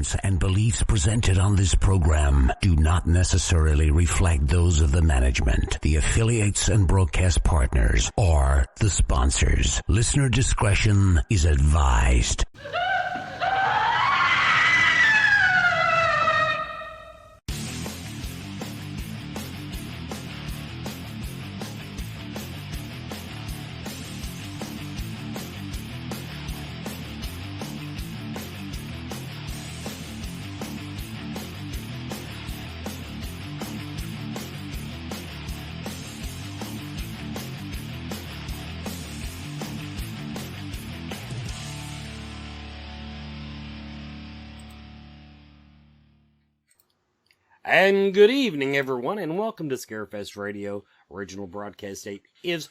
viewpoints and beliefs presented on this program do not necessarily reflect those of the management, the affiliates and broadcast partners, or the sponsors. Listener discretion is advised. And good evening, everyone, and welcome to Scarefest Radio. Original broadcast date is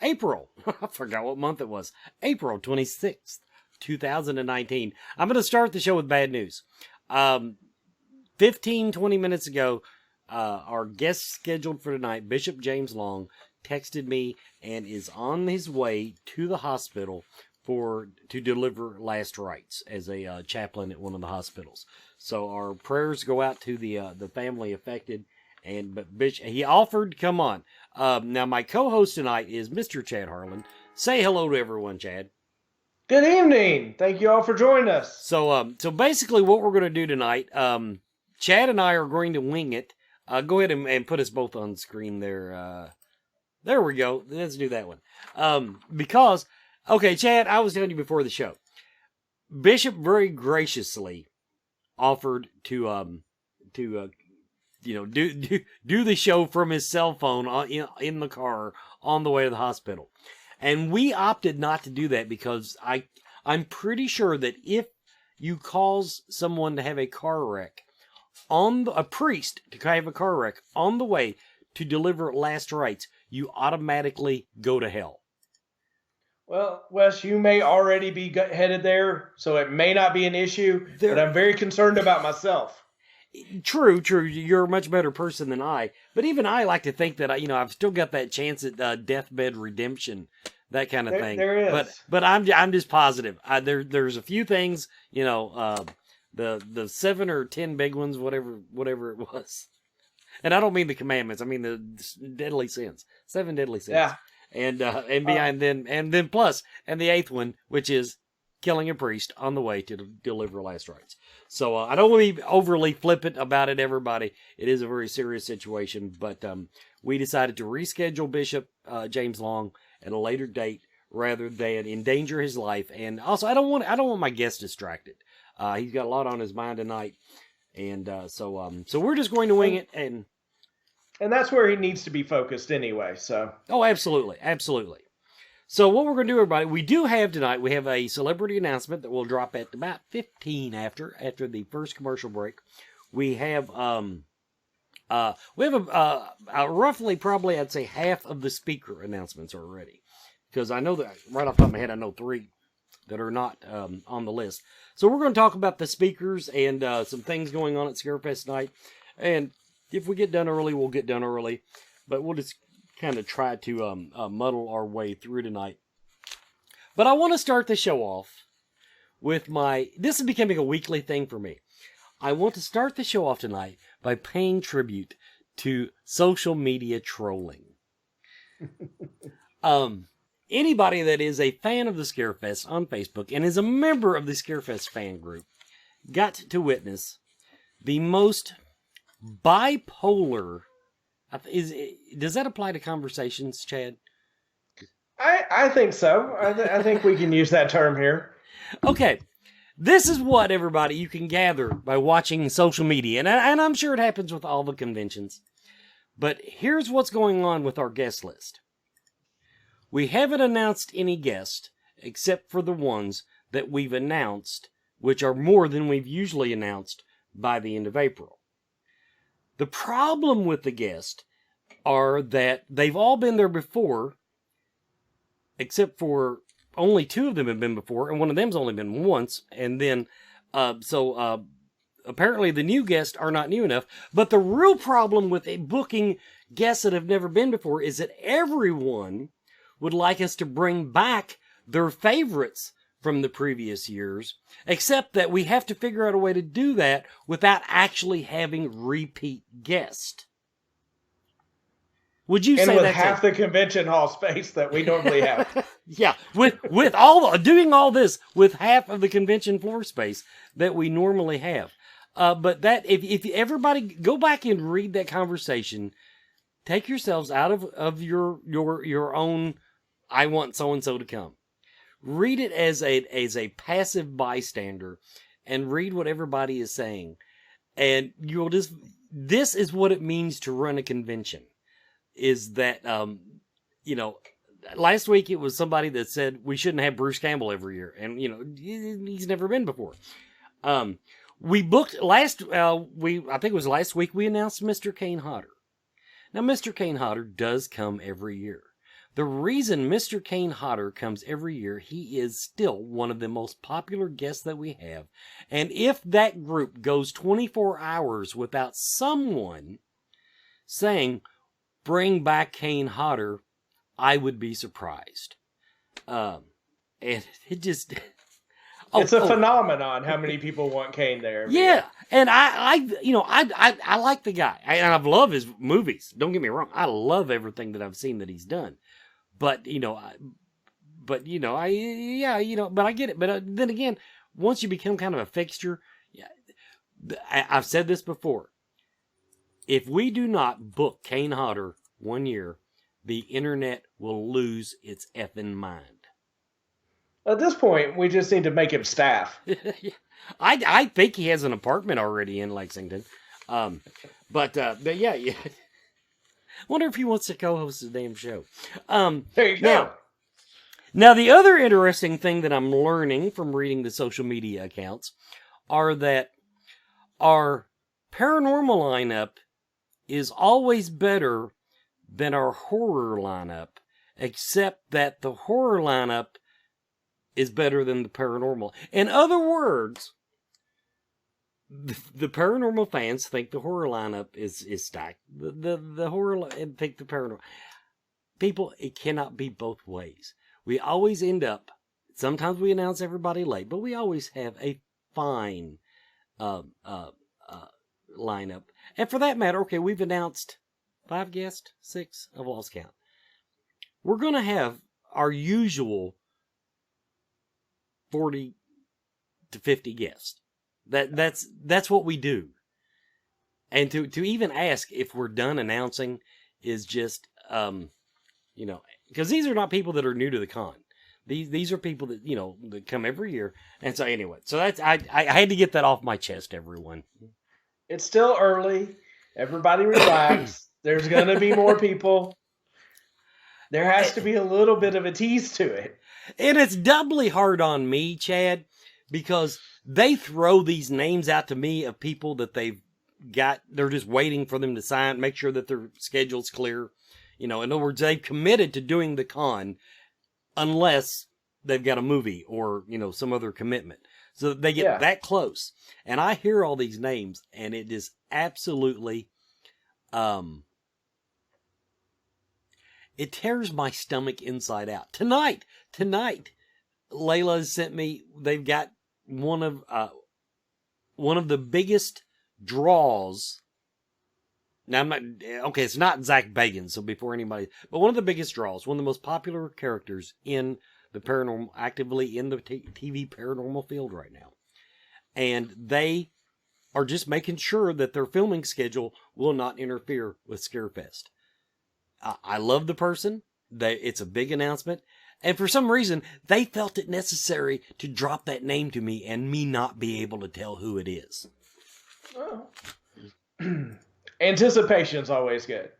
April. I forgot what month it was. April 26th, 2019. I'm going to start the show with bad news. 20 minutes ago, our guest scheduled for tonight, Bishop James Long, texted me and is on his way to the hospital to deliver last rites as a chaplain at one of the hospitals. So our prayers go out to the family affected, but Bishop, he offered to come on. Now my co-host tonight is Mr. Chad Harlan. Say hello to everyone, Chad. Good evening. Thank you all for joining us. So basically what we're going to do tonight, Chad and I are going to wing it. Go ahead and put us both on screen there. There we go. Let's do that one. Because, okay, Chad, I was telling you before the show, Bishop very graciously offered to do the show from his cell phone in the car on the way to the hospital. And we opted not to do that because I'm pretty sure that if you cause someone to have a car wreck, a priest to have a car wreck on the way to deliver last rites, you automatically go to hell. Well, Wes, you may already be headed there, so it may not be an issue, but I'm very concerned about myself. True. You're a much better person than I. But even I like to think that, I've still got that chance at deathbed redemption, that kind of thing. There is. But I'm just positive. There's a few things, the 7 or 10 big ones, whatever it was. And I don't mean the commandments. I mean the deadly sins. 7 deadly sins. Yeah. And behind then plus, and the 8th one, which is killing a priest on the way to deliver last rites. So I don't want to be overly flippant about it, everybody. It is a very serious situation, but we decided to reschedule Bishop James Long at a later date rather than endanger his life. And also, I don't want my guest distracted. He's got a lot on his mind tonight, and so we're just going to wing it And that's where he needs to be focused anyway, so. Oh, absolutely. So what we're going to do, everybody, we have a celebrity announcement that will drop at about 15 after the first commercial break. We have roughly probably, I'd say, half of the speaker announcements are ready. Because I know that, right off the top of my head, I know 3 that are not on the list. So we're going to talk about the speakers and some things going on at Scarefest tonight. And if we get done early, we'll get done early. But we'll just kind of try to muddle our way through tonight. But I want to start the show off with this is becoming a weekly thing for me. I want to start the show off tonight by paying tribute to social media trolling. Anybody that is a fan of the Scarefest on Facebook and is a member of the Scarefest fan group got to witness the most bipolar. Does that apply to conversations, Chad? I think so. I think we can use that term here. Okay. This is what, everybody, you can gather by watching social media. And I'm sure it happens with all the conventions. But here's what's going on with our guest list. We haven't announced any guests except for the ones that we've announced, which are more than we've usually announced by the end of April. The problem with the guests are that they've all been there before, except for only 2 of them have been before, and one of them's only been once, and then, apparently the new guests are not new enough. But the real problem with booking guests that have never been before is that everyone would like us to bring back their favorites from the previous years, except that we have to figure out a way to do that without actually having repeat guests. Would you say with that's half the convention hall space that we normally have? Yeah, with doing all this with half of the convention floor space that we normally have. But that if everybody go back and read that conversation, take yourselves out of your own. I want so and so to come. Read it as a passive bystander, and read what everybody is saying, and you'll just. This is what it means to run a convention. Is that, last week it was somebody that said we shouldn't have Bruce Campbell every year. And, he's never been before. We booked I think it was last week, we announced Mr. Kane Hodder. Now, Mr. Kane Hodder does come every year. The reason Mr. Kane Hodder comes every year, he is still one of the most popular guests that we have. And if that group goes 24 hours without someone saying, bring back Kane Hodder, I would be surprised. And it just... it's a phenomenon how many people want Kane there. Yeah, and I like the guy. And I've loved his movies. Don't get me wrong. I love everything that I've seen that he's done. But, but I get it. But then again, once you become kind of a fixture, I've said this before. If we do not book Kane Hodder one year, the internet will lose its effing mind. At this point, we just need to make him staff. I think he has an apartment already in Lexington. But yeah. Wonder if he wants to co-host the damn show. There you go. Now, the other interesting thing that I'm learning from reading the social media accounts are that our paranormal lineup is always better than our horror lineup, except that the horror lineup is better than the paranormal. In other words, the paranormal fans think the horror lineup is stacked. The horror think the paranormal. People, it cannot be both ways. We always end up, sometimes we announce everybody late, but we always have a fine lineup. And for that matter, okay, we've announced 5 guests, 6, I've lost count. We're going to have our usual 40 to 50 guests. That's what we do. And to even ask if we're done announcing is just, because these are not people that are new to the con. These are people that, that come every year. And so anyway, so that's, I had to get that off my chest, everyone. It's still early. Everybody relax. There's going to be more people. There has to be a little bit of a tease to it. And it's doubly hard on me, Chad, because they throw these names out to me of people that they've got. They're just waiting for them to sign, make sure that their schedule's clear. In other words, they've committed to doing the con unless they've got a movie or, some other commitment. So they get that close. And I hear all these names, and it is absolutely, it tears my stomach inside out. Tonight, Layla sent me, they've got one of the biggest draws. Now, it's not Zach Bagans, so before anybody, but one of the biggest draws, one of the most popular characters in the paranormal, actively in the TV paranormal field right now. And they are just making sure that their filming schedule will not interfere with Scarefest. I love the person. It's a big announcement. And for some reason, they felt it necessary to drop that name to me and me not be able to tell who it is. Well, anticipation's always good.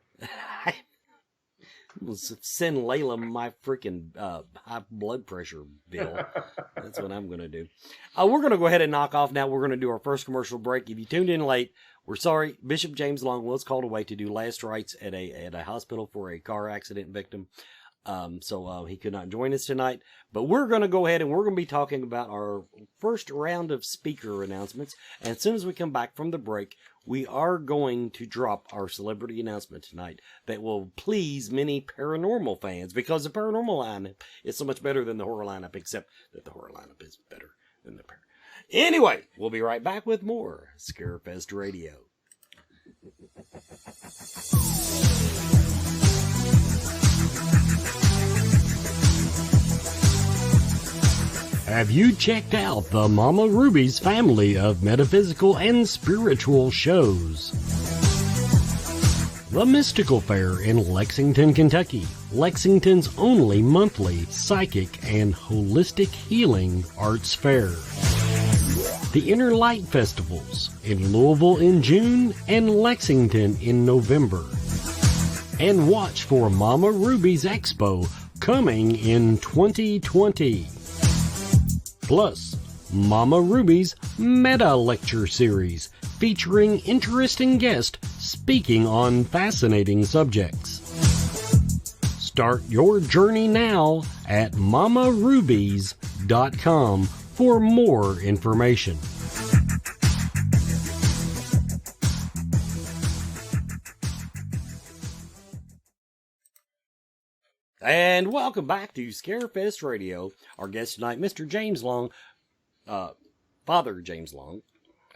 Send Layla my freaking high blood pressure bill. That's what I'm going to do. We're going to go ahead and knock off now. We're going to do our first commercial break. If you tuned in late, we're sorry. Bishop James Long was called away to do last rites at a hospital for a car accident victim. So he could not join us tonight. But we're going to go ahead and we're going to be talking about our first round of speaker announcements. And as soon as we come back from the break, we are going to drop our celebrity announcement tonight that will please many paranormal fans, because the paranormal lineup is so much better than the horror lineup, except that the horror lineup is better than the paranormal. Anyway, we'll be right back with more Scarefest Radio. Have you checked out the Mama Ruby's family of metaphysical and spiritual shows? The Mystical Fair in Lexington, Kentucky, Lexington's only monthly psychic and holistic healing arts fair. The Inner Light Festivals in Louisville in June and Lexington in November. And watch for Mama Ruby's Expo coming in 2020. Plus, Mama Ruby's Meta Lecture Series, featuring interesting guests speaking on fascinating subjects. Start your journey now at mamarubies.com for more information. And welcome back to Scarefest Radio. Our guest tonight, Mr. James Long, Father James Long,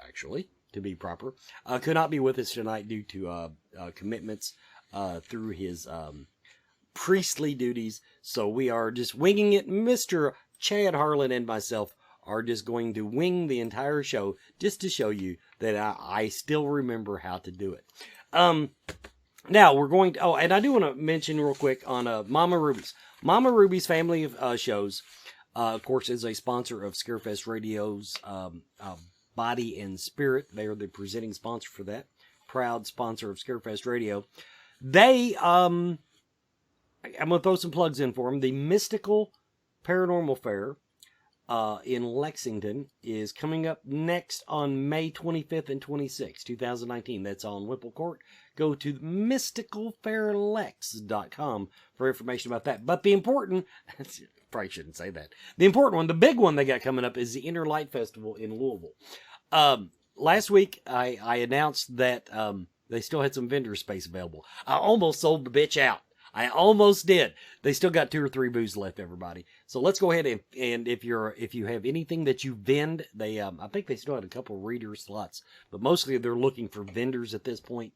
actually, to be proper, could not be with us tonight due to commitments through his priestly duties. So we are just winging it. Mr. Chad Harlan and myself are just going to wing the entire show just to show you that I still remember how to do it. Now, we're going to... Oh, and I do want to mention real quick on Mama Ruby's. Mama Ruby's family of shows, of course, is a sponsor of Scarefest Radio's Body and Spirit. They are the presenting sponsor for that. Proud sponsor of Scarefest Radio. They... I'm going to throw some plugs in for them. The Mystical Paranormal Fair in Lexington is coming up next on May 25th and 26th, 2019. That's on Whipple Court. Go to mysticalfairlex.com for information about that. But the important, probably shouldn't say that. The important one, the big one they got coming up is the Inner Light Festival in Louisville. Last week, I announced that they still had some vendor space available. I almost sold the bitch out. I almost did. They still got 2 or 3 booths left, everybody. So let's go ahead and if you have anything that you vend, they I think they still had a couple reader slots, but mostly they're looking for vendors at this point.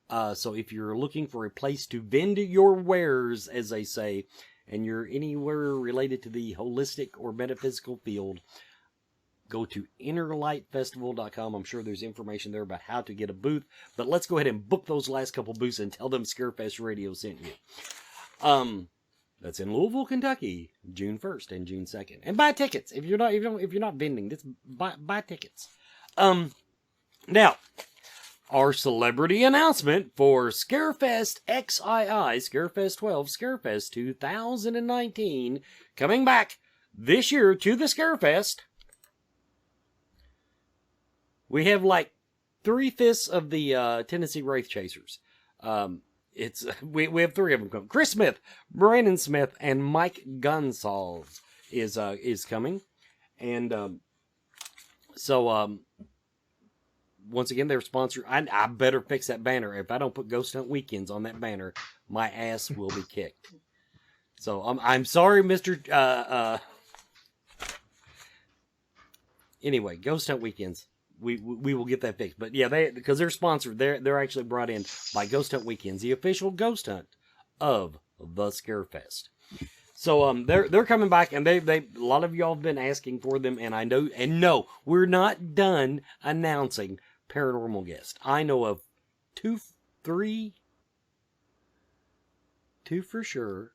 So if you're looking for a place to vend your wares, as they say, and you're anywhere related to the holistic or metaphysical field, go to innerlightfestival.com. I'm sure there's information there about how to get a booth. But let's go ahead and book those last couple booths and tell them Scarefest Radio sent you. That's in Louisville, Kentucky, June 1st and June 2nd. And buy tickets. If you're not vending, just buy tickets. Now, our celebrity announcement for Scarefest XII, Scarefest 12, Scarefest 2019, coming back this year to the Scarefest. We have like 3/5 of the Tennessee Wraith Chasers. We have 3 of them coming. Chris Smith, Brandon Smith, and Mike Gonsalves is coming, and once again they're sponsored. I better fix that banner. If I don't put Ghost Hunt Weekends on that banner, my ass will be kicked. So I'm sorry, Mr. Anyway, Ghost Hunt Weekends. We will get that fixed. But yeah, because they're sponsored. They're actually brought in by Ghost Hunt Weekends, the official ghost hunt of the Scarefest. So they're coming back, and they a lot of y'all have been asking for them, and I know, and no, we're not done announcing paranormal guests. I know of 2 for sure.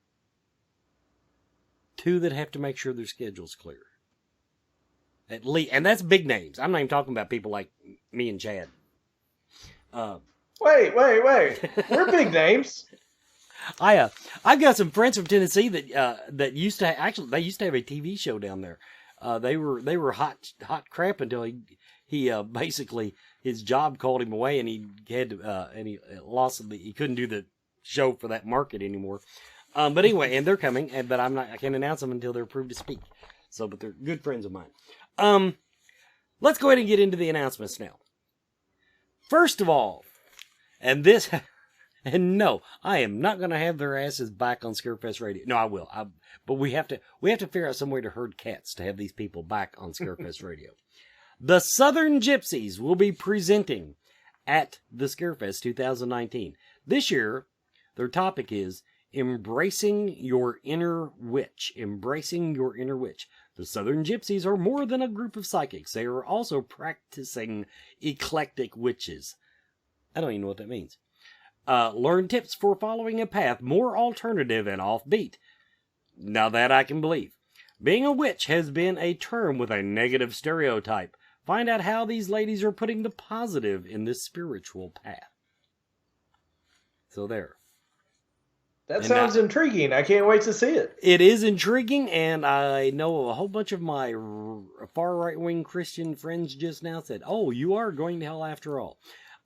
2 that have to make sure their schedule's clear. At least, and that's big names. I'm not even talking about people like me and Chad. Wait. We're big names. I've got some friends from Tennessee that used to they used to have a TV show down there. They were hot crap until he basically his job called him away, and he had to, and he lost he couldn't do the show for that market anymore. But anyway, and they're coming, but I can't announce them until they're approved to speak. So, but they're good friends of mine. Let's go ahead and get into the announcements now. First of all, and no, I am not going to have their asses back on Scarefest Radio. No, I will. But we have to figure out some way to herd cats to have these people back on Scarefest Radio. The Southern Gypsies will be presenting at the Scarefest 2019. This year, their topic is Embracing Your Inner Witch. Embracing Your Inner Witch. The Southern Gypsies are more than a group of psychics. They are also practicing eclectic witches. I don't even know what that means. Learn tips for following a path more alternative and offbeat. Now that I can believe. Being a witch has been a term with a negative stereotype. Find out how these ladies are putting the positive in this spiritual path. So there. That sounds intriguing. I can't wait to see it. It is intriguing, and I know a whole bunch of my far right-wing Christian friends just now said, "Oh, you are going to hell after all."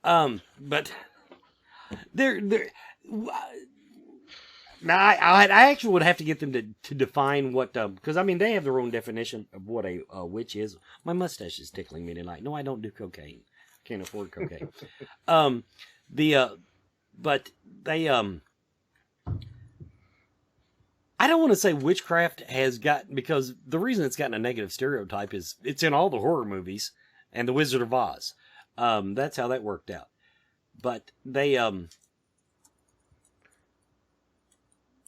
But now I actually would have to get them to define what, because I mean they have their own definition of what a witch is. My mustache is tickling me tonight. No, I don't do cocaine. Can't afford cocaine. But they I don't want to say witchcraft has got, because the reason it's gotten a negative stereotype is it's in all the horror movies and the Wizard of Oz. That's how that worked out. But they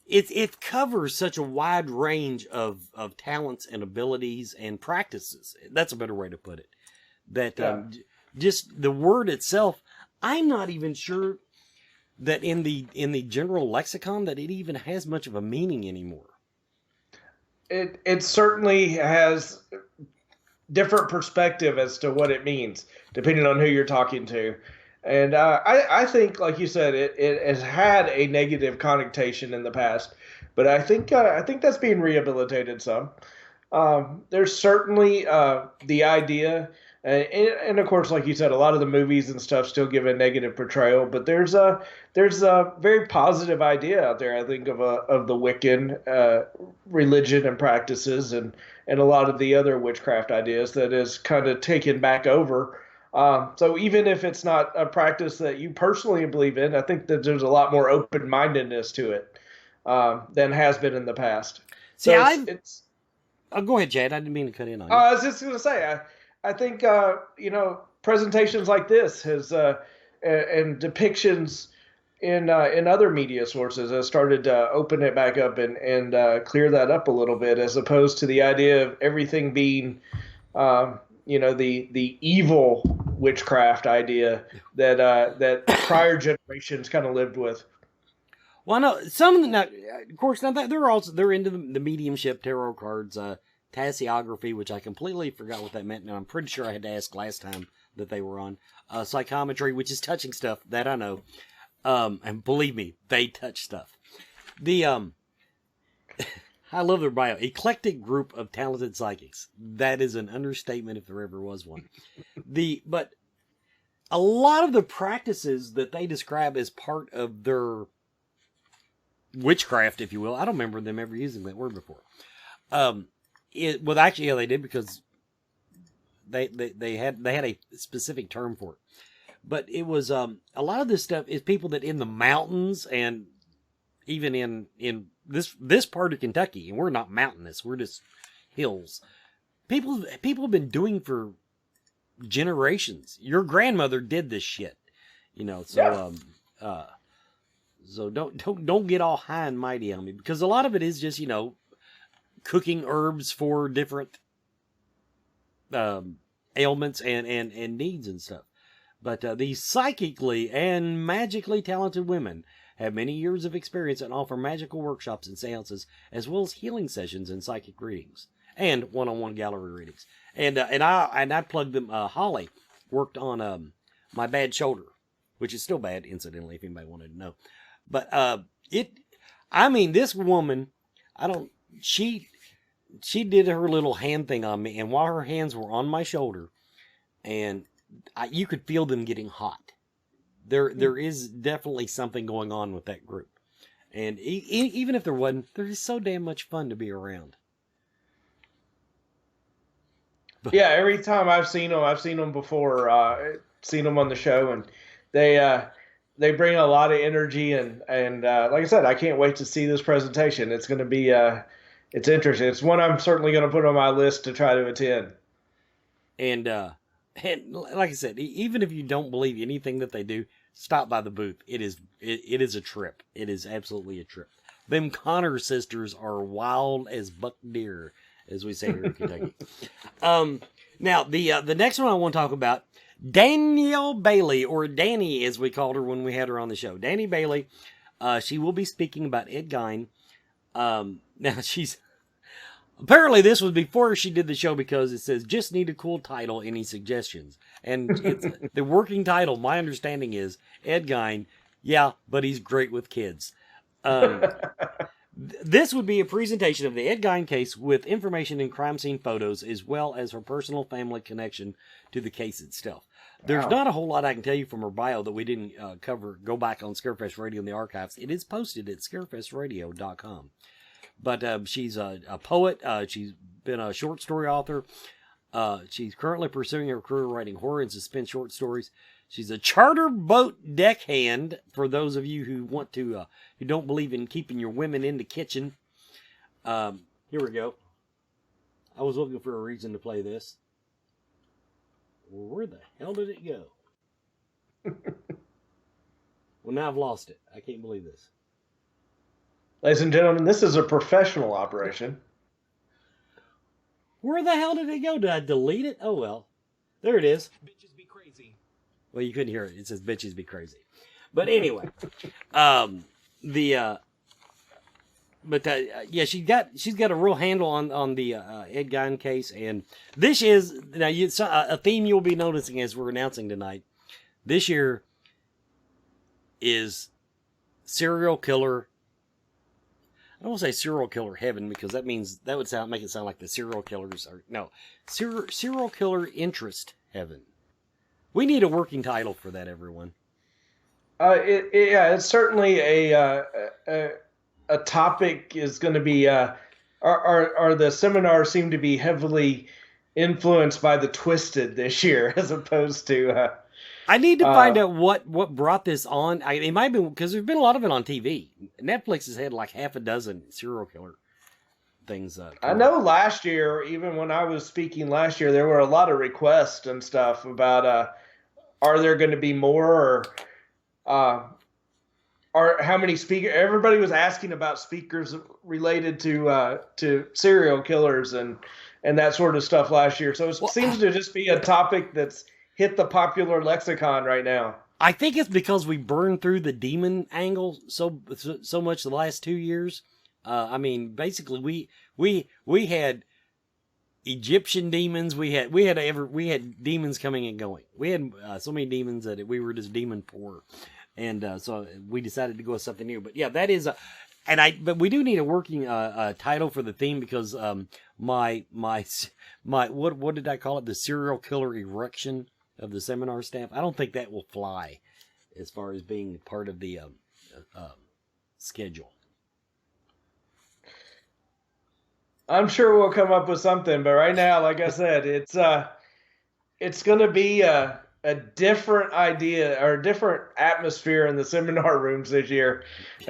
it covers such a wide range of talents and abilities and practices. That's a better way to put it. That just the word itself, I'm not even sure that in the general lexicon that it even has much of a meaning anymore. It certainly has different perspective as to what it means, depending on who you're talking to. And I think, like you said, it has had a negative connotation in the past, but I think that's being rehabilitated some. There's certainly the idea, and of course, like you said, a lot of the movies and stuff still give a negative portrayal, but there's a very positive idea out there, I think, of the Wiccan religion and practices, and a lot of the other witchcraft ideas that is kind of taken back over. So even if it's not a practice that you personally believe in, I think that there's a lot more open-mindedness to it than has been in the past. See, so go ahead, Chad. I didn't mean to cut in on you. I was just going to say, I think presentations like this has and depictions in other media sources has started to open it back up and clear that up a little bit, as opposed to the idea of everything being the evil witchcraft idea that prior generations kind of lived with. Well, no, some of them, of course, now they're into the mediumship, tarot cards, tasseography, which I completely forgot what that meant, and I'm pretty sure I had to ask last time that they were on. Psychometry, which is touching stuff, that I know. And believe me, they touch stuff. I love their bio. Eclectic group of talented psychics. That is an understatement if there ever was one. But a lot of the practices that they describe as part of their witchcraft, if you will, I don't remember them ever using that word before. Actually, yeah, they did, because they had a specific term for it. But it was a lot of this stuff is people that in the mountains, and even in this part of Kentucky, and we're not mountainous, we're just hills. People have been doing for generations. Your grandmother did this shit, So yeah. So don't get all high and mighty on me, because a lot of it is just cooking herbs for different ailments and needs and stuff. But these psychically and magically talented women have many years of experience and offer magical workshops and seances, as well as healing sessions and psychic readings, and one-on-one gallery readings. And I plugged them. Holly worked on my bad shoulder, which is still bad, incidentally, if anybody wanted to know. But this woman, she did her little hand thing on me, and while her hands were on my shoulder, and you could feel them getting hot. There is definitely something going on with that group. And even if there wasn't, they're just so damn much fun to be around. Yeah, every time I've seen them before, seen them on the show, and they bring a lot of energy, and like I said, I can't wait to see this presentation. It's going to be it's interesting. It's one I'm certainly going to put on my list to try to attend. And like I said, even if you don't believe anything that they do, stop by the booth. It is a trip. It is absolutely a trip. Them Connor sisters are wild as buck deer, as we say here in Kentucky. Now the next one I want to talk about, Danielle Bailey, or Danny as we called her when we had her on the show. Danny Bailey, she will be speaking about Ed Gein. Now she's apparently this was before she did the show, because it says just need a cool title. Any suggestions? And it's the working title. My understanding is Ed Gein. Yeah, but he's great with kids. This would be a presentation of the Ed Gein case with information and crime scene photos, as well as her personal family connection to the case itself. There's not a whole lot I can tell you from her bio that we didn't cover. Go back on Scarefest Radio in the archives. It is posted at scarefestradio.com. But she's a poet. She's been a short story author. She's currently pursuing her career writing horror and suspense short stories. She's a charter boat deckhand, for those of you who want to, who don't believe in keeping your women in the kitchen. Here we go. I was looking for a reason to play this. Where the hell did it go? Well, now I've lost it. I can't believe this. Ladies and gentlemen, this is a professional operation. Where the hell did it go? Did I delete it? Oh, well. There it is. Bitches be crazy. Well, you couldn't hear it. It says bitches be crazy. But anyway, yeah, she's got a real handle on the Ed Gein case, and this is now a theme you'll be noticing as we're announcing tonight. This year is serial killer. I don't want to say serial killer heaven, because that means that would make it sound like the serial killers are serial killer interest heaven. We need a working title for that, everyone. It's certainly a topic is going to be. Are the seminars seem to be heavily influenced by the Twisted this year, as opposed to. I need to find out what brought this on. It might be because there's been a lot of it on TV. Netflix has had like half a dozen serial killer things. I know last year, even when I was speaking last year, there were a lot of requests and stuff about are there going to be more, or how many speakers? Everybody was asking about speakers related to serial killers and that sort of stuff last year. So it seems to just be a topic that's hit the popular lexicon right now. I think it's because we burned through the demon angle so much the last 2 years. I mean, basically, we had Egyptian demons. We had demons coming and going. We had so many demons that we were just demon poor, and so we decided to go with something new. But yeah, that is but we do need a working title for the theme, because my what did I call it? The serial killer erection of the seminar staff. I don't think that will fly as far as being part of the schedule. I'm sure we'll come up with something, but right now, like I said, it's going to be a different idea or a different atmosphere in the seminar rooms this year.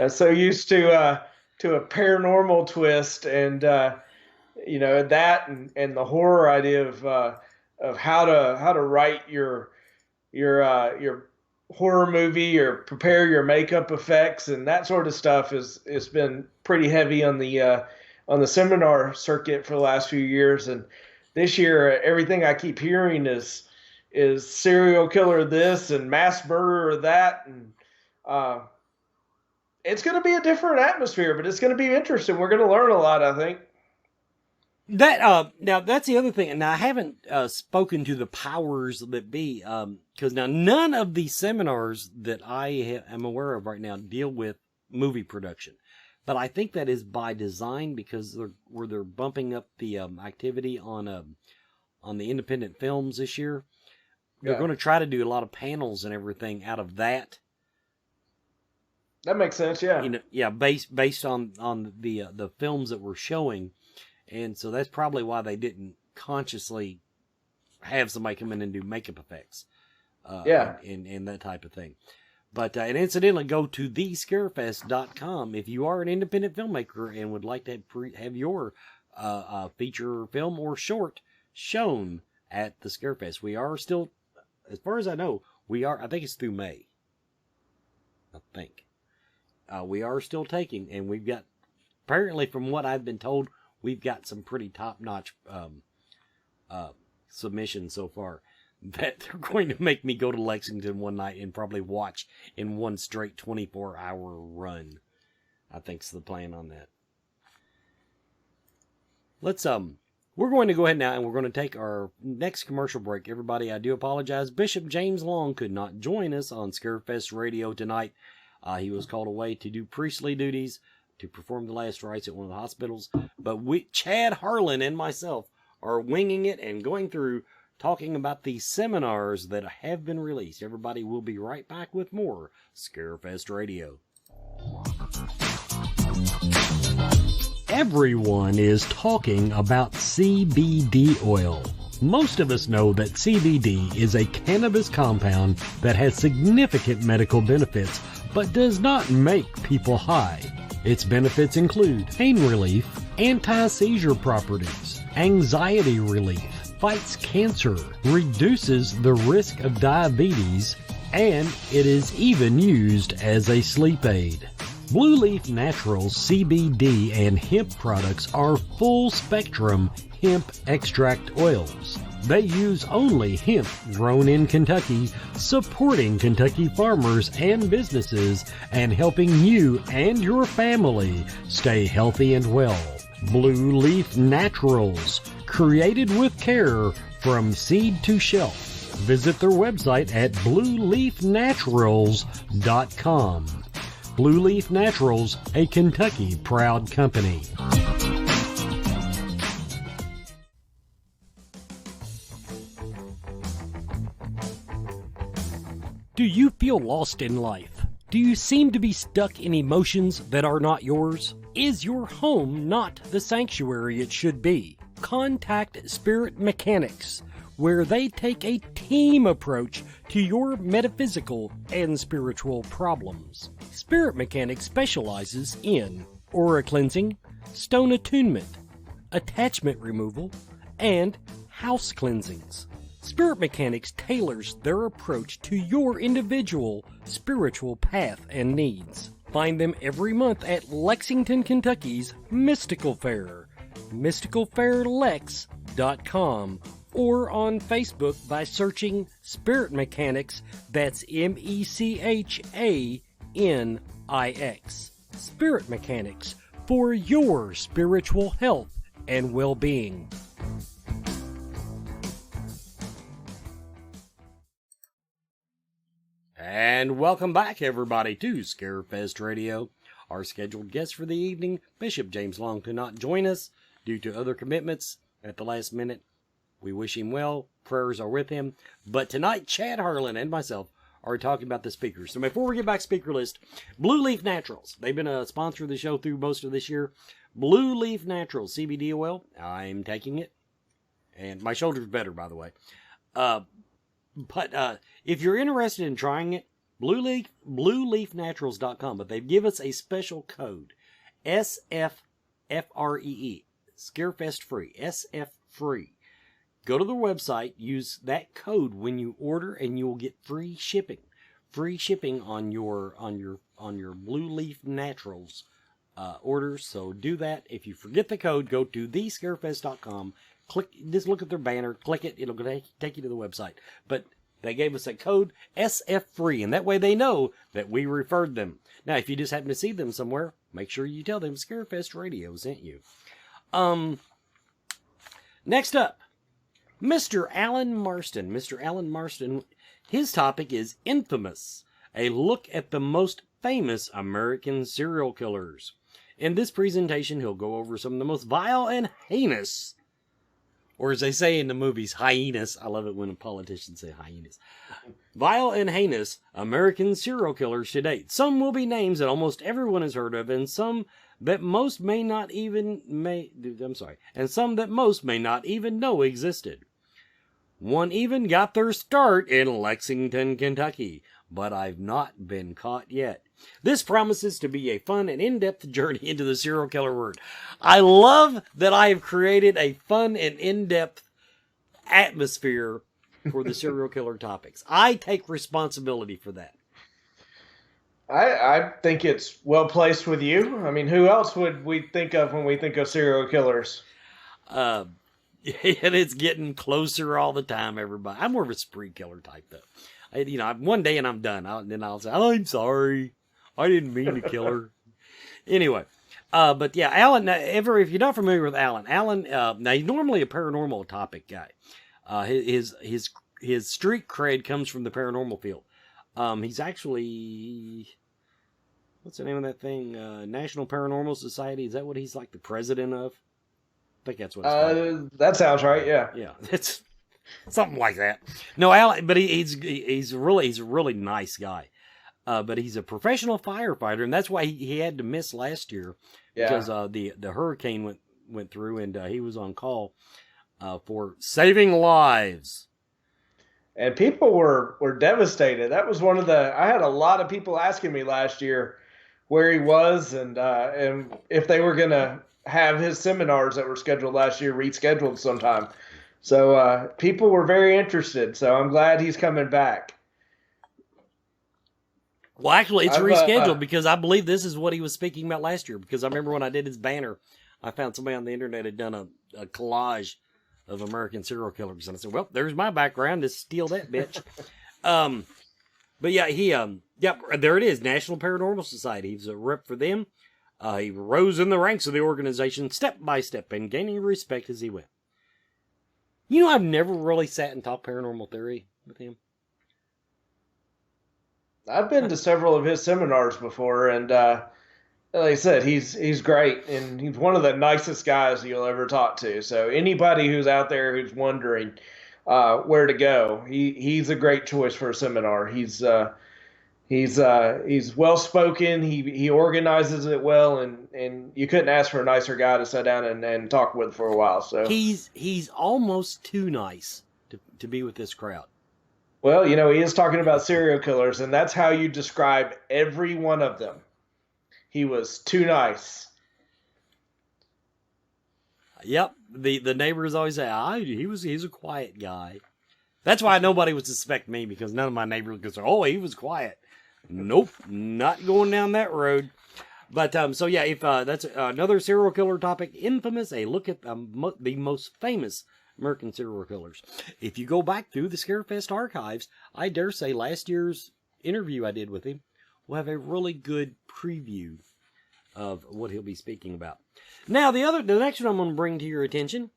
So used to a paranormal twist, and that and the horror idea of how to write your horror movie or prepare your makeup effects and that sort of stuff has been pretty heavy on the seminar circuit for the last few years. And this year, everything I keep hearing is serial killer this and mass murderer that, and it's going to be a different atmosphere, but it's going to be interesting. We're going to learn a lot, I think. That now that's the other thing, and I haven't spoken to the powers that be, because now none of the seminars that I am aware of right now deal with movie production, but I think that is by design, because they're bumping up the activity on the independent films this year. They're going to try to do a lot of panels and everything out of that. That makes sense, yeah. You know, yeah, based on the films that we're showing, and so that's probably why they didn't consciously have somebody come in and do makeup effects, and that type of thing. But and incidentally, go to thescarefest.com if you are an independent filmmaker and would like to have your feature film or short shown at the Scarefest. We are still, as far as I know, I think it's through May. I think. We are still taking, and we've got, apparently from what I've been told, we've got some pretty top-notch submissions so far that they're going to make me go to Lexington one night and probably watch in one straight 24-hour run. I think's the plan on that. Let's, we're going to go ahead now and we're going to take our next commercial break. Everybody, I do apologize. Bishop James Long could not join us on Scarefest Radio tonight. He was called away to do priestly duties, to perform the last rites at one of the hospitals. But Chad Harlan and myself are winging it and going through talking about the seminars that have been released. Everybody will be right back with more Scarefest Radio. Everyone is talking about CBD oil. Most of us know that CBD is a cannabis compound that has significant medical benefits, but does not make people high. Its benefits include pain relief, anti-seizure properties, anxiety relief, fights cancer, reduces the risk of diabetes, and it is even used as a sleep aid. Blue Leaf Naturals CBD and hemp products are full-spectrum hemp extract oils. They use only hemp grown in Kentucky, supporting Kentucky farmers and businesses and helping you and your family stay healthy and well. Blue Leaf Naturals, created with care from seed to shelf. Visit their website at blueleafnaturals.com. Blue Leaf Naturals, a Kentucky proud company. Do you feel lost in life? Do you seem to be stuck in emotions that are not yours? Is your home not the sanctuary it should be? Contact Spirit Mechanics, where they take a team approach to your metaphysical and spiritual problems. Spirit Mechanics specializes in aura cleansing, stone attunement, attachment removal, and house cleansings. Spirit Mechanics tailors their approach to your individual spiritual path and needs. Find them every month at Lexington, Kentucky's Mystical Fair, mysticalfairlex.com, or on Facebook by searching Spirit Mechanics, that's MECHANIX. Spirit Mechanics, for your spiritual health and well-being. And welcome back, everybody, to Scarefest Radio. Our scheduled guest for the evening, Bishop James Long, could not join us due to other commitments at the last minute. We wish him well. Prayers are with him. But tonight, Chad Harlan and myself are talking about the speakers. So before we get back speaker list, Blue Leaf Naturals. They've been a sponsor of the show through most of this year. Blue Leaf Naturals CBD oil. I'm taking it. And my shoulder's better, by the way. But if you're interested in trying it, blueleafnaturals.com. But they give us a special code, SFFREE, Scarefest free, SF free. Go to their website, use that code when you order, and you will get free shipping. Free shipping on your Blue Leaf Naturals orders. So do that. If you forget the code, go to thescarefest.com. Click, just look at their banner, click it, it'll take you to the website. But they gave us a code SF free, and that way they know that we referred them. Now, if you just happen to see them somewhere, make sure you tell them Scarefest Radio sent you. Next up, Mr. Alan Marston. Mr. Alan Marston, his topic is Infamous, a look at the most famous American serial killers. In this presentation, he'll go over some of the most vile and heinous or as they say in the movies, hyenas. I love it when politicians say hyenas. Vile and heinous American serial killers to date. Some will be names that almost everyone has heard of, and some that most may not even know existed. One even got their start in Lexington, Kentucky, but I've not been caught yet. This promises to be a fun and in-depth journey into the serial killer world. I love that I have created a fun and in-depth atmosphere for the serial killer topics. I take responsibility for that. I think it's well placed with you. I mean, who else would we think of when we think of serial killers? And it's getting closer all the time, everybody. I'm more of a spree killer type, though. One day and I'm done. Then I'll say, I'm sorry. I didn't mean to kill her. Anyway. But yeah, Alan, if you're not familiar with Alan, now he's normally a paranormal topic guy. His street cred comes from the paranormal field. He's actually, what's the name of that thing? National Paranormal Society. Is that what he's like the president of? I think that's what it's called. That sounds right. Yeah. Yeah. It's something like that. No, Alan, but he's a really nice guy. But he's a professional firefighter, and that's why he had to miss last year because the hurricane went through, and he was on call for saving lives. And people were devastated. That was I had a lot of people asking me last year where he was and if they were going to have his seminars that were scheduled last year rescheduled sometime. So people were very interested. So I'm glad he's coming back. Well, actually, it's rescheduled because I believe this is what he was speaking about last year. Because I remember when I did his banner, I found somebody on the internet had done a collage of American serial killers, and I said, "Well, there's my background. Just steal that bitch." But yeah, there it is. National Paranormal Society. He's a rep for them. He rose in the ranks of the organization step by step and gaining respect as he went. I've never really sat and talked paranormal theory with him. I've been to several of his seminars before, and like I said, he's great, and he's one of the nicest guys you'll ever talk to. So anybody who's out there who's wondering where to go, he's a great choice for a seminar. He's well spoken. He organizes it well, and you couldn't ask for a nicer guy to sit down and talk with for a while. So he's almost too nice to be with this crowd. Well, he is talking about serial killers, and that's how you describe every one of them. He was too nice. Yep. The neighbors always say, he's a quiet guy. That's why nobody would suspect me, because none of my neighbors would say, he was quiet. Nope, not going down that road. But, so yeah, if that's another serial killer topic, infamous, a look at the most famous American serial killers. If you go back through the Scarefest archives, I dare say last year's interview I did with him will have a really good preview of what he'll be speaking about. Now, the next one I'm going to bring to your attention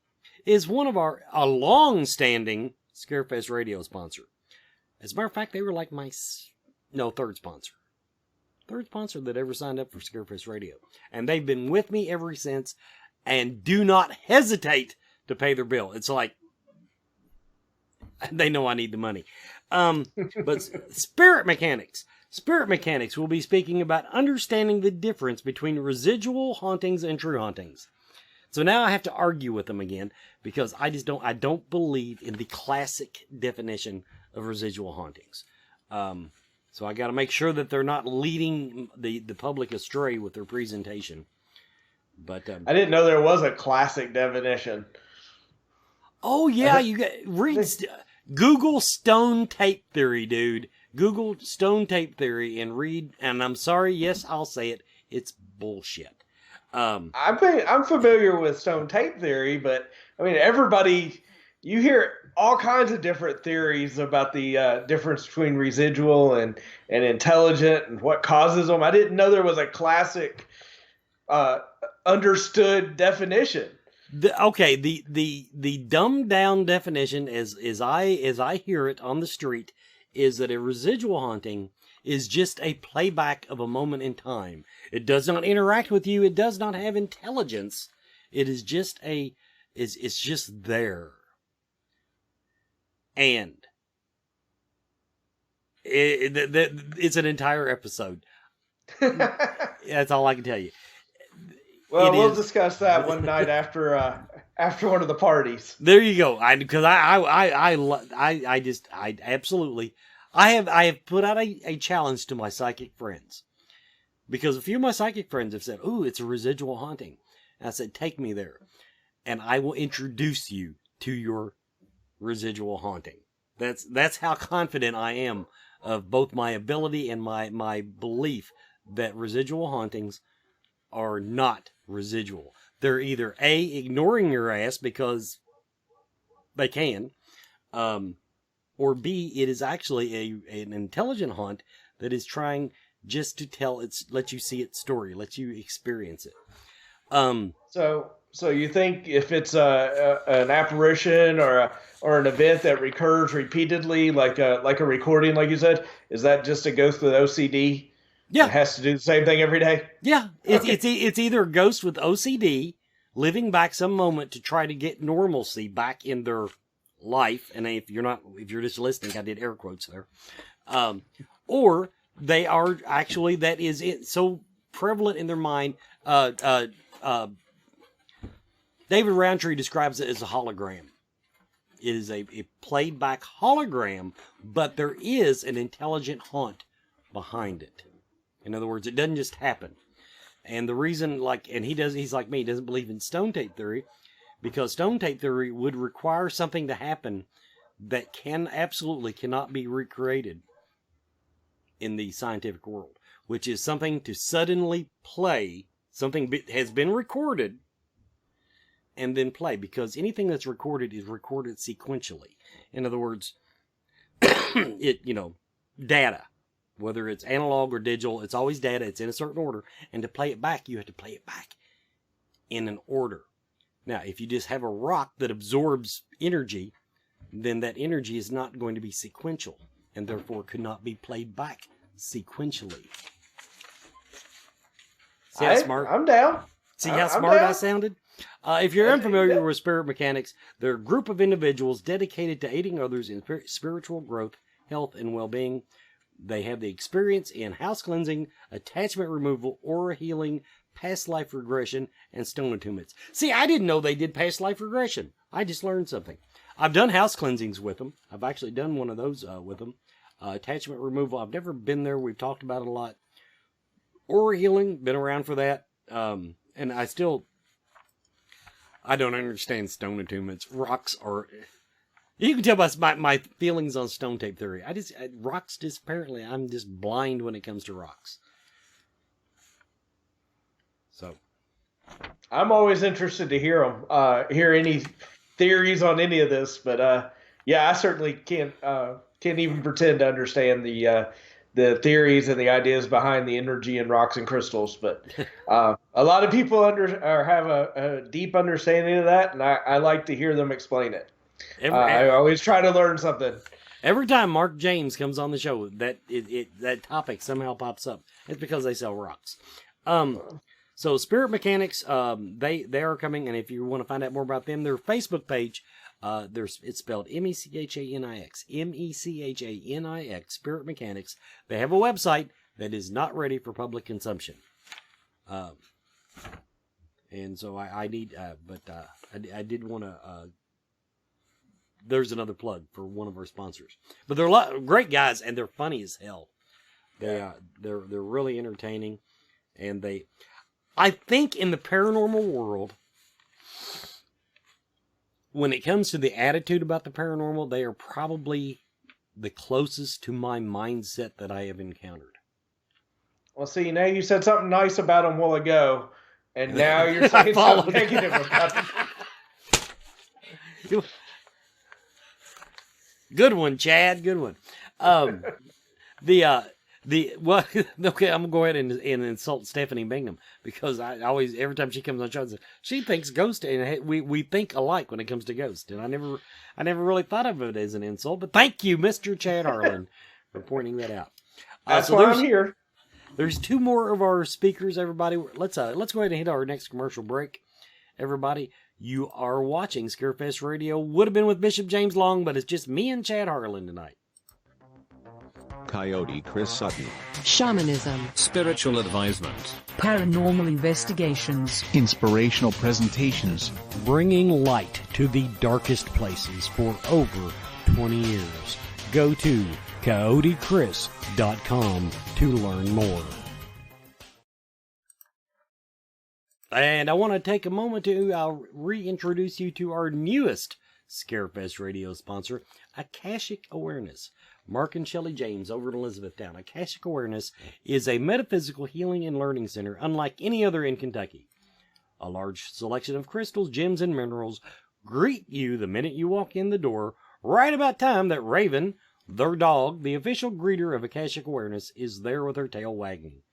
is one of a long-standing Scarefest radio sponsor. As a matter of fact, they were like my third sponsor. Third sponsor that ever signed up for Scarefest Radio. And they've been with me ever since, and do not hesitate to pay their bill. It's like, they know I need the money. But Spirit Mechanics. Spirit Mechanics will be speaking about understanding the difference between residual hauntings and true hauntings. So now I have to argue with them again, because I don't believe in the classic definition of residual hauntings. So I got to make sure that they're not leading the public astray with their presentation. But I didn't know there was a classic definition. Oh yeah, Google stone tape theory, dude. Google stone tape theory and read. And I'm sorry, yes, I'll say it. It's bullshit. I'm familiar with stone tape theory, but I mean, you hear all kinds of different theories about the difference between residual and intelligent and what causes them. I didn't know there was a classic understood definition. The dumbed down definition as I hear it on the street is that a residual haunting is just a playback of a moment in time. It does not interact with you. It does not have intelligence. It is just it's just there. And it's an entire episode. That's all I can tell you. Well, we'll discuss that one night after one of the parties. There you go. I absolutely. I have put out a challenge to my psychic friends, because a few of my psychic friends have said, "Ooh, it's a residual haunting." And I said, "Take me there, and I will introduce you to your residual haunting." That's how confident I am of both my ability and my belief that residual hauntings are not residual. They're either A, ignoring your ass because they can, or B, it is actually an intelligent haunt that is trying just to let you see its story, let you experience it. So you think if it's an apparition or an event that recurs repeatedly, like a recording, like you said, is that just a ghost with OCD? Yeah, it has to do the same thing every day. Yeah, it's either a ghost with OCD living back some moment to try to get normalcy back in their life, and if you're just listening, I did air quotes there, or they are actually so prevalent in their mind. David Roundtree describes it as a hologram. It is a played back hologram, but there is an intelligent haunt behind it. In other words, it doesn't just happen. And the reason, he's like me, he doesn't believe in stone tape theory, because stone tape theory would require something to happen that absolutely cannot be recreated in the scientific world, which is something to suddenly play, something has been recorded, and then play, because anything that's recorded is recorded sequentially. In other words, data. Whether it's analog or digital, it's always data. It's in a certain order. And to play it back, you have to play it back in an order. Now, if you just have a rock that absorbs energy, then that energy is not going to be sequential, and therefore could not be played back sequentially. See how smart? I'm down. See how smart I sounded? If you're unfamiliar with spirit mechanics, they're a group of individuals dedicated to aiding others in spiritual growth, health, and well-being. They have the experience in house cleansing, attachment removal, aura healing, past life regression, and stone attunements. See, I didn't know they did past life regression. I just learned something. I've done house cleansings with them. I've actually done one of those with them. Attachment removal, I've never been there. We've talked about it a lot. Aura healing, been around for that. And I don't understand stone attunements. Rocks are... You can tell by my feelings on stone tape theory. Rocks just, apparently, I'm just blind when it comes to rocks. So. I'm always interested to hear them, hear any theories on any of this, but I certainly can't even pretend to understand the theories and the ideas behind the energy in rocks and crystals. But a lot of people have a deep understanding of that, and I like to hear them explain it. I always try to learn something. Every time Mark James comes on the show, that topic somehow pops up. It's because they sell rocks. So Spirit Mechanics, they are coming, and if you want to find out more about them, their Facebook page, it's spelled MECHANIX, MECHANIX, Spirit Mechanics. They have a website that is not ready for public consumption. And so I did want to. There's another plug for one of our sponsors, but they're great guys, and they're funny as hell. They're really entertaining, and I think in the paranormal world, when it comes to the attitude about the paranormal, they are probably the closest to my mindset that I have encountered. Well, see, now you said something nice about them a while ago, and now you're saying something negative about them. Good one, Chad. Good one. Okay, I'm gonna go ahead and insult Stephanie Bingham, because every time she comes on the show, she thinks ghost, and we think alike when it comes to ghost, and I never really thought of it as an insult, but thank you, Mr. Chad Arlen, for pointing that out. That's why I'm here. There's two more of our speakers, everybody. Let's go ahead and hit our next commercial break. Everybody, You are watching Scarefest Radio. Would have been with Bishop James Long, but it's just me and Chad Harlan tonight. Coyote Chris Sutton. Shamanism. Spiritual advisement. Paranormal investigations. Inspirational presentations. Bringing light to the darkest places for over 20 years. Go to coyotechris.com to learn more. And I want to take a moment to reintroduce you to our newest Scarefest Radio sponsor, Akashic Awareness. Mark and Shelley James over in Elizabethtown. Akashic Awareness is a metaphysical healing and learning center unlike any other in Kentucky. A large selection of crystals, gems, and minerals greet you the minute you walk in the door, right about time that Raven, their dog, the official greeter of Akashic Awareness, is there with her tail wagging.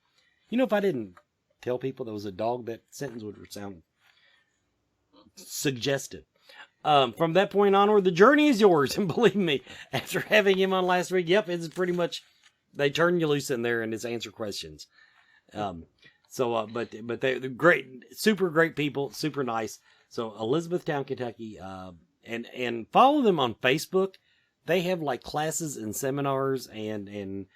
You know, if I didn't tell people there was a dog, that sentence would sound suggestive. From that point onward, the journey is yours. And believe me, after having him on last week, yep, it's pretty much, they turn you loose in there and it's answer questions. But they're great, super great people, super nice. So Elizabethtown, Kentucky, and follow them on Facebook. They have like classes and seminars and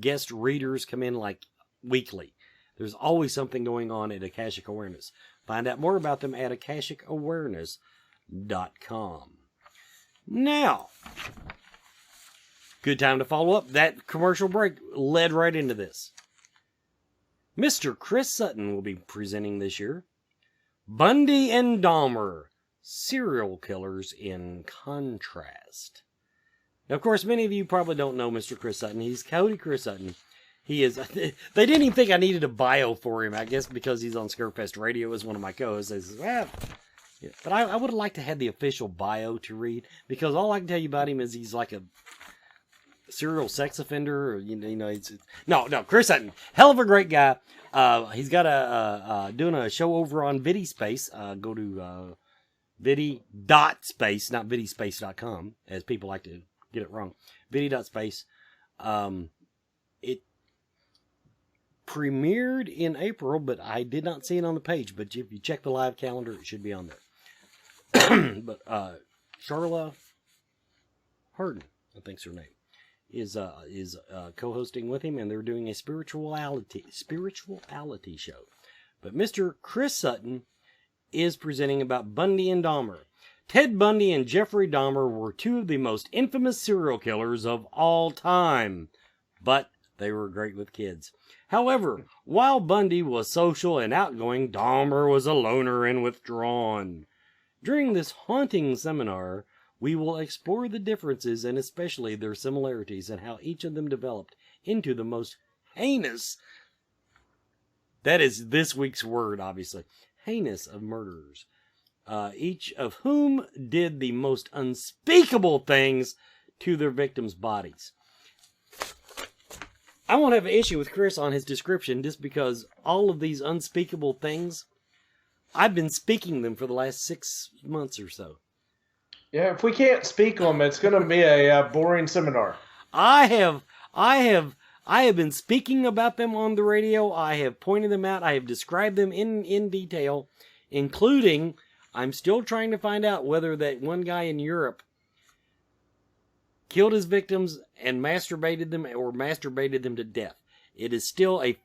guest readers come in like weekly. There's always something going on at Akashic Awareness. Find out more about them at akashicawareness.com. Now, good time to follow up. That commercial break led right into this. Mr. Chris Sutton will be presenting this year Bundy and Dahmer, Serial Killers in Contrast. Now, of course, many of you probably don't know Mr. Chris Sutton. He's Cody Chris Sutton. He is. They didn't even think I needed a bio for him, I guess, because he's on Scarefest Radio as one of my co-hosts. They said, well, yeah. But I would have liked to have the official bio to read, because all I can tell you about him is he's like a serial sex offender. Or, no, Chris Sutton, hell of a great guy. He's got doing a show over on VidiSpace. Go to Vidi.space, not VidiSpace.com, as people like to get it wrong. Vidi.space. It premiered in April, but I did not see it on the page. But if you check the live calendar, it should be on there. But Charla Harden, I think's her name, is co-hosting with him, and they're doing a spirituality show. But Mr. Chris Sutton is presenting about Bundy and Dahmer. Ted Bundy and Jeffrey Dahmer were two of the most infamous serial killers of all time, but they were great with kids. However, while Bundy was social and outgoing, Dahmer was a loner and withdrawn. During this haunting seminar, we will explore the differences and especially their similarities and how each of them developed into the most heinous, that is this week's word, obviously, heinous of murderers. Each of whom did the most unspeakable things to their victims' bodies. I won't have an issue with Chris on his description just because all of these unspeakable things, I've been speaking them for the last 6 months or so. Yeah, if we can't speak them, it's going to be a boring seminar. I have been speaking about them on the radio. I have pointed them out. I have described them in detail, including I'm still trying to find out whether that one guy in Europe killed his victims and masturbated them or masturbated them to death. It is still a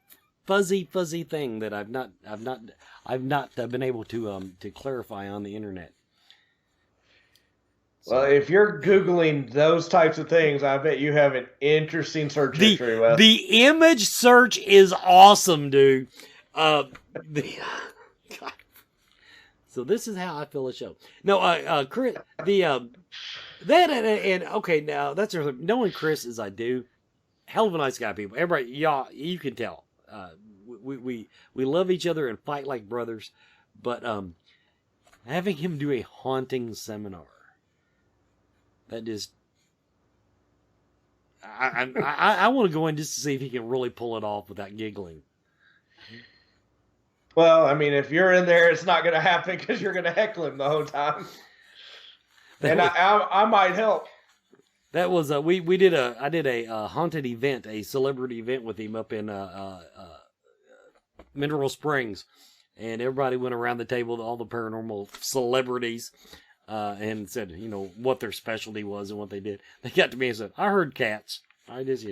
fuzzy thing that I've not been able to clarify on the internet. So, well, if you're Googling those types of things, I bet you have an interesting search history. The image search is awesome, dude. God. So this is how I feel a show. No, Chris, that and okay, now that's knowing Chris as I do, hell of a nice guy, people. Everybody, y'all, you can tell. We love each other and fight like brothers, but having him do a haunting seminar, that just I want to go in just to see if he can really pull it off without giggling. Well, I mean, if you're in there, it's not going to happen because you're going to heckle him the whole time. And I might help. That was I did a haunted event, a celebrity event with him up in Mineral Springs, and everybody went around the table, all the paranormal celebrities, and said, what their specialty was and what they did. They got to me and said, I heard cats. I just,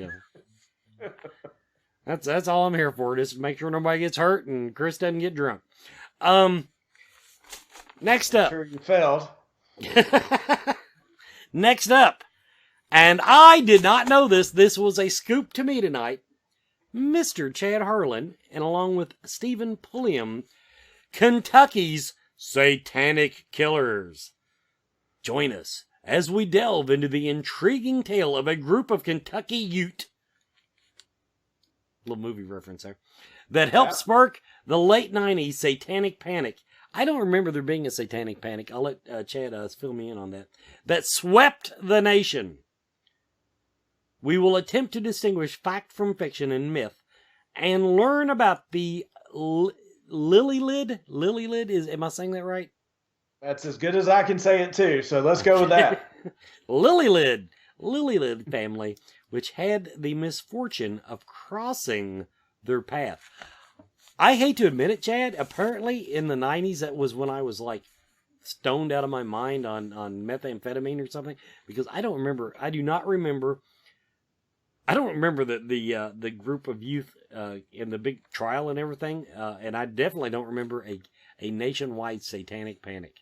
that's all I'm here for. Just make sure nobody gets hurt and Chris doesn't get drunk. Next up. Sure you failed. Next up. And I did not know this. This was a scoop to me tonight. Mr. Chad Harlan, and along with Stephen Pulliam, Kentucky's Satanic Killers. Join us as we delve into the intriguing tale of a group of Kentucky Ute, little movie reference there, that helped spark the late 90s satanic panic. I don't remember there being a satanic panic. I'll let Chad fill me in on that. That swept the nation. We will attempt to distinguish fact from fiction and myth and learn about the Lily Lid is, am I saying that right? That's as good as I can say it too, so let's go with that. Lily Lid family, which had the misfortune of crossing their path. I hate to admit it, Chad, apparently in the 90s, that was when I was like stoned out of my mind on methamphetamine or something, because I don't remember the group of youth in the big trial and everything, and I definitely don't remember a nationwide satanic panic.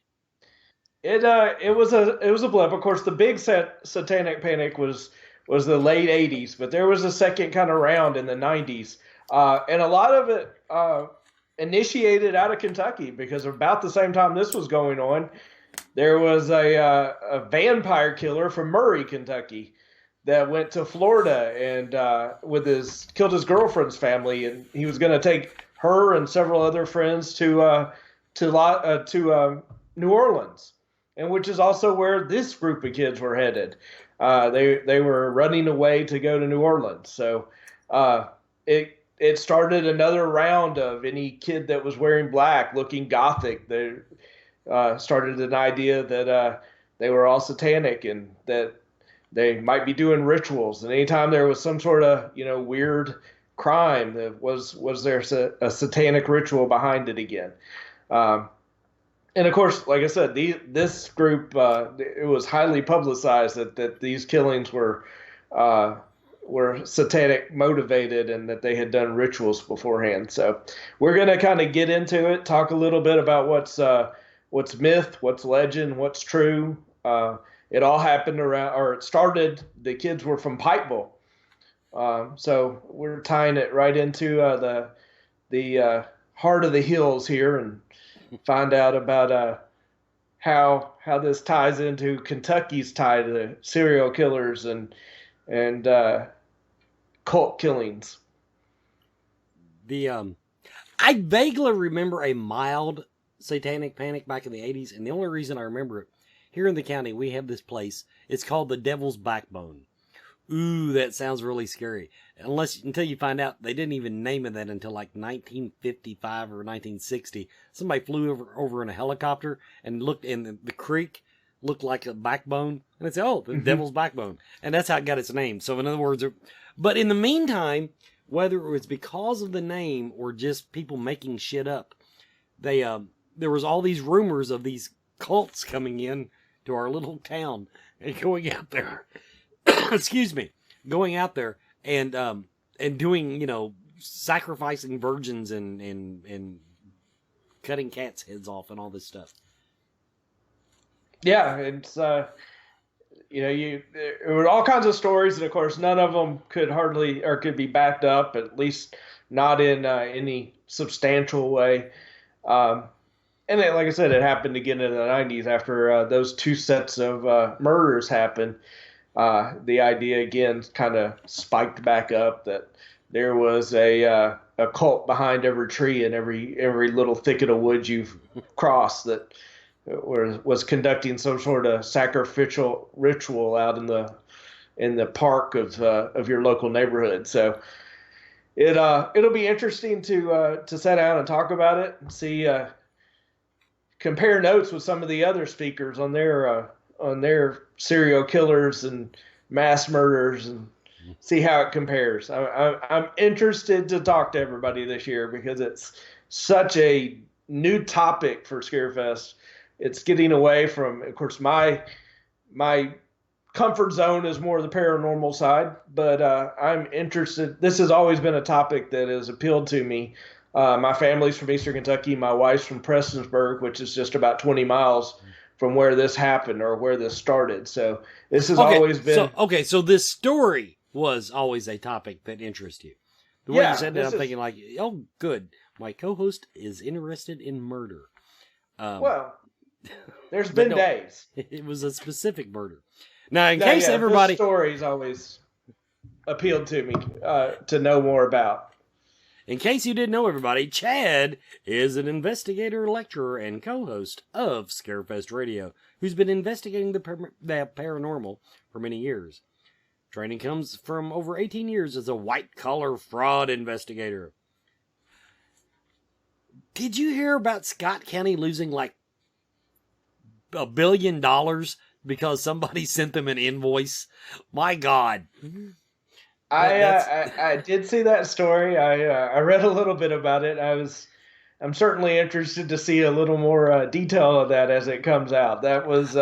It was a blip. Of course, the big satanic panic was the late 80s, but there was a second kind of round in the 90s, and a lot of it initiated out of Kentucky, because about the same time this was going on, there was a vampire killer from Murray, Kentucky, that went to Florida and killed his girlfriend's family, and he was going to take her and several other friends to New Orleans, and which is also where this group of kids were headed. They were running away to go to New Orleans, so it started another round of any kid that was wearing black, looking gothic. They started an idea that they were all satanic and that they might be doing rituals, and anytime there was some sort of weird crime, that was there a satanic ritual behind it again. And of course, like I said, this group, it was highly publicized that these killings were satanic motivated and that they had done rituals beforehand. So we're going to kind of get into it, talk a little bit about what's myth, what's legend, what's true. It all happened it started, the kids were from Pikeville. So we're tying it right into the heart of the hills here and find out about how this ties into Kentucky's tie to serial killers and cult killings. I vaguely remember a mild satanic panic back in the 80s, and the only reason I remember it, here in the county, we have this place. It's called the Devil's Backbone. Ooh, that sounds really scary. Until you find out they didn't even name it that until like 1955 or 1960. Somebody flew over in a helicopter and looked in the creek, looked like a backbone, and they said, "Oh, the Devil's Backbone," and that's how it got its name. So in other words, but in the meantime, whether it was because of the name or just people making shit up, there was all these rumors of these cults coming in to our little town and going out there. Excuse me, going out there and doing, sacrificing virgins and cutting cats' heads off and all this stuff. Yeah, it's there were all kinds of stories, and of course none of them could be backed up, at least not in any substantial way. And like I said, it happened again in the 90s after those two sets of murders happened. The idea again kind of spiked back up that there was a cult behind every tree and every little thicket of woods you've crossed that was conducting some sort of sacrificial ritual out in the park of your local neighborhood. So it'll be interesting to sit down and talk about it and see, compare notes with some of the other speakers on their serial killers and mass murders and see how it compares. I'm interested to talk to everybody this year because it's such a new topic for Scarefest. It's getting away from, of course, my comfort zone is more the paranormal side, but I'm interested. This has always been a topic that has appealed to me. My family's from Eastern Kentucky. My wife's from Prestonsburg, which is just about 20 miles from where this happened or where this started. So this has always been. So this story was always a topic that interests you. The way you said that, I'm thinking like, oh, good. My co-host is interested in murder. Well, there's been days. It was a specific murder. Now, in case everybody... This story's always appealed to me to know more about. In case you didn't know, everybody, Chad is an investigator, lecturer, and co-host of Scarefest Radio, who's been investigating the paranormal for many years. Training comes from over 18 years as a white-collar fraud investigator. Did you hear about Scott County losing like $1 billion because somebody sent them an invoice? My God. I did see that story. I read a little bit about it. I'm certainly interested to see a little more detail of that as it comes out. That was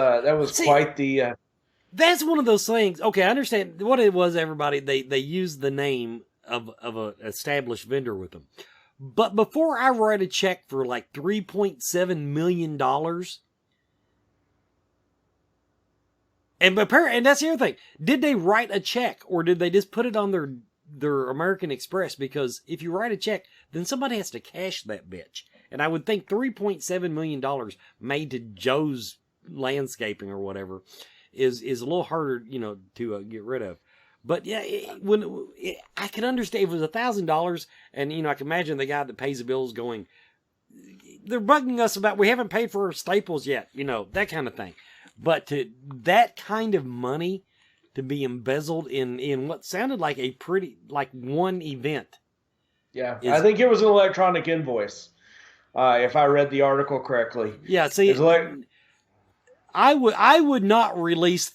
quite the. That's one of those things. Okay, I understand what it was. Everybody they used the name of an established vendor with them, but before I write a check for like $3.7 million. And that's the other thing. Did they write a check or did they just put it on their American Express? Because if you write a check, then somebody has to cash that bitch. And I would think $3.7 million made to Joe's Landscaping or whatever is a little harder, to get rid of. But yeah, I can understand if it was $1,000 and, I can imagine the guy that pays the bills going, they're bugging us about, we haven't paid for our staples yet, that kind of thing. But to that kind of money to be embezzled in what sounded like one event. Yeah, I think it was an electronic invoice, if I read the article correctly. Yeah, see, I would not release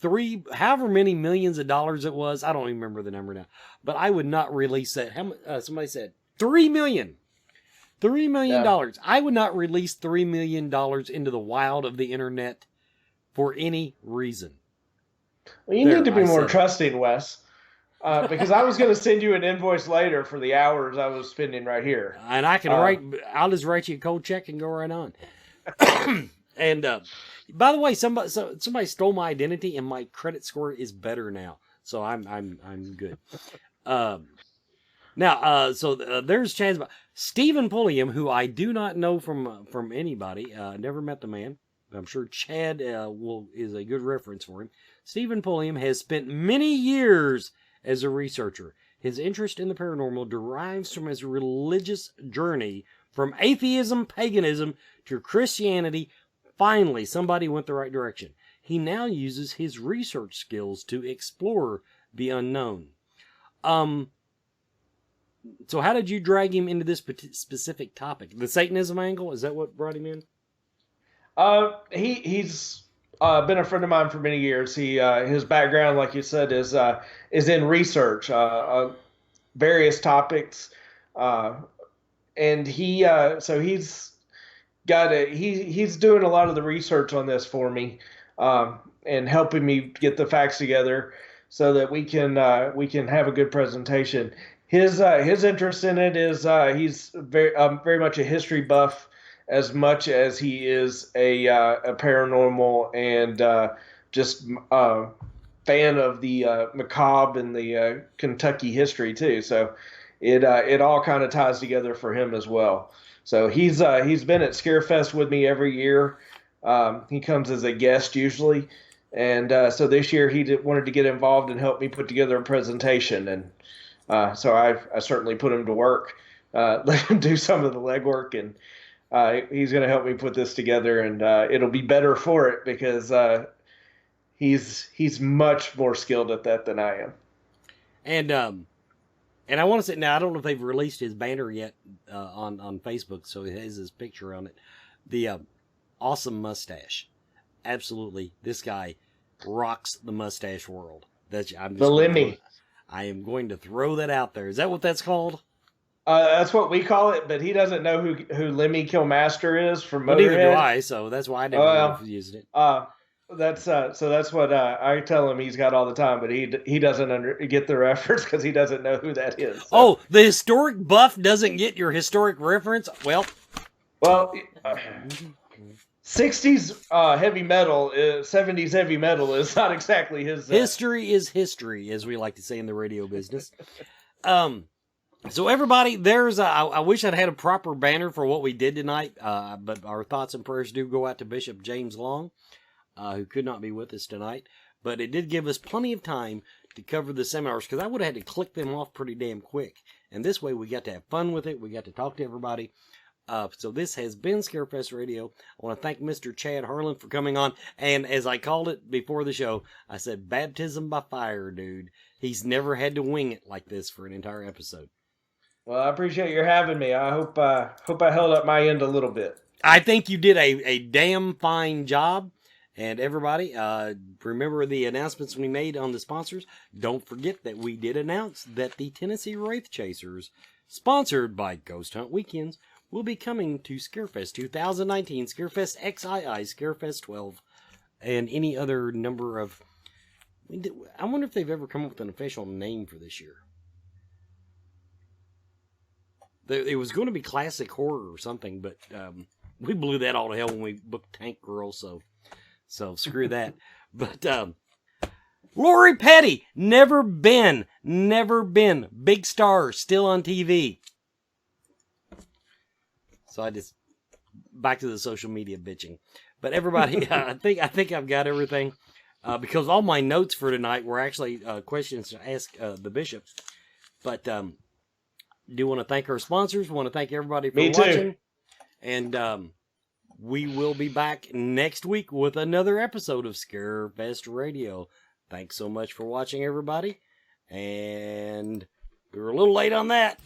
however many millions of dollars it was. I don't even remember the number now, but I would not release that. Somebody said $3 million. $3 million. Yeah. I would not release $3 million into the wild of the internet for any reason. Well, you need to be more trusting, Wes, because I was going to send you an invoice later for the hours I was spending right here. And I can I'll just write you a cold check and go right on. And by the way, somebody stole my identity and my credit score is better now. So I'm good. Now, there's Chad's Stephen Pulliam, who I do not know from anybody. Never met the man. I'm sure Chad is a good reference for him. Stephen Pulliam has spent many years as a researcher. His interest in the paranormal derives from his religious journey from atheism, paganism, to Christianity. Finally, somebody went the right direction. He now uses his research skills to explore the unknown. So how did you drag him into this specific topic? The Satanism angle? Is that what brought him in? He's been a friend of mine for many years. His background, like you said, is in research, various topics, and he's doing a lot of the research on this for me, and helping me get the facts together so that we can have a good presentation. His interest in it is he's very much a history buff, as much as he is a paranormal and just fan of the macabre and the Kentucky history too. So it all kind of ties together for him as well. So he's been at Scarefest with me every year. He comes as a guest usually, and so this year he wanted to get involved and help me put together a presentation, and so I certainly put him to work, let him do some of the legwork, and he's going to help me put this together, and it'll be better for it because he's much more skilled at that than I am. And I want to say now, I don't know if they've released his banner yet on Facebook, so it has his picture on it. The awesome mustache, absolutely, this guy rocks the mustache world. I am going to throw that out there. Is that what that's called? That's what we call it, but he doesn't know who Lemmy Kilmaster is from Well, neither do Motorhead. I, so that's why I never Well, used it. that's so that's what I tell him he's got all the time, but he doesn't get the reference because he doesn't know who that is. So. Oh, the historic buff doesn't get your historic reference? Well, 60s heavy metal, 70s heavy metal is not exactly his. history is history, as we like to say in the radio business. So everybody, I wish I'd had a proper banner for what we did tonight, but our thoughts and prayers do go out to Bishop James Long, who could not be with us tonight. But it did give us plenty of time to cover the seminars, because I would have had to click them off pretty damn quick. And this way we got to have fun with it. We got to talk to everybody. So this has been Scarefest Radio. I want to thank Mr. Chad Harlan for coming on. And as I called it before the show, I said, baptism by fire, dude. He's never had to wing it like this for an entire episode. Well, I appreciate your having me. I hope I held up my end a little bit. I think you did a damn fine job. And everybody, remember the announcements we made on the sponsors? Don't forget that we did announce that the Tennessee Wraith Chasers, sponsored by Ghost Hunt Weekends, will be coming to Scarefest 2019, Scarefest XII, Scarefest 12, and any other number of... I wonder if they've ever come up with an official name for this year. It was going to be classic horror or something, but we blew that all to hell when we booked Tank Girl, so screw that. But Lori Petty, never been, big star, still on TV. So I just back to the social media bitching. But everybody, I think I've got everything because all my notes for tonight were actually questions to ask the bishop. But do want to thank our sponsors. Want to thank everybody for watching. And we will be back next week with another episode of Scarefest Radio. Thanks so much for watching, everybody. And we were a little late on that.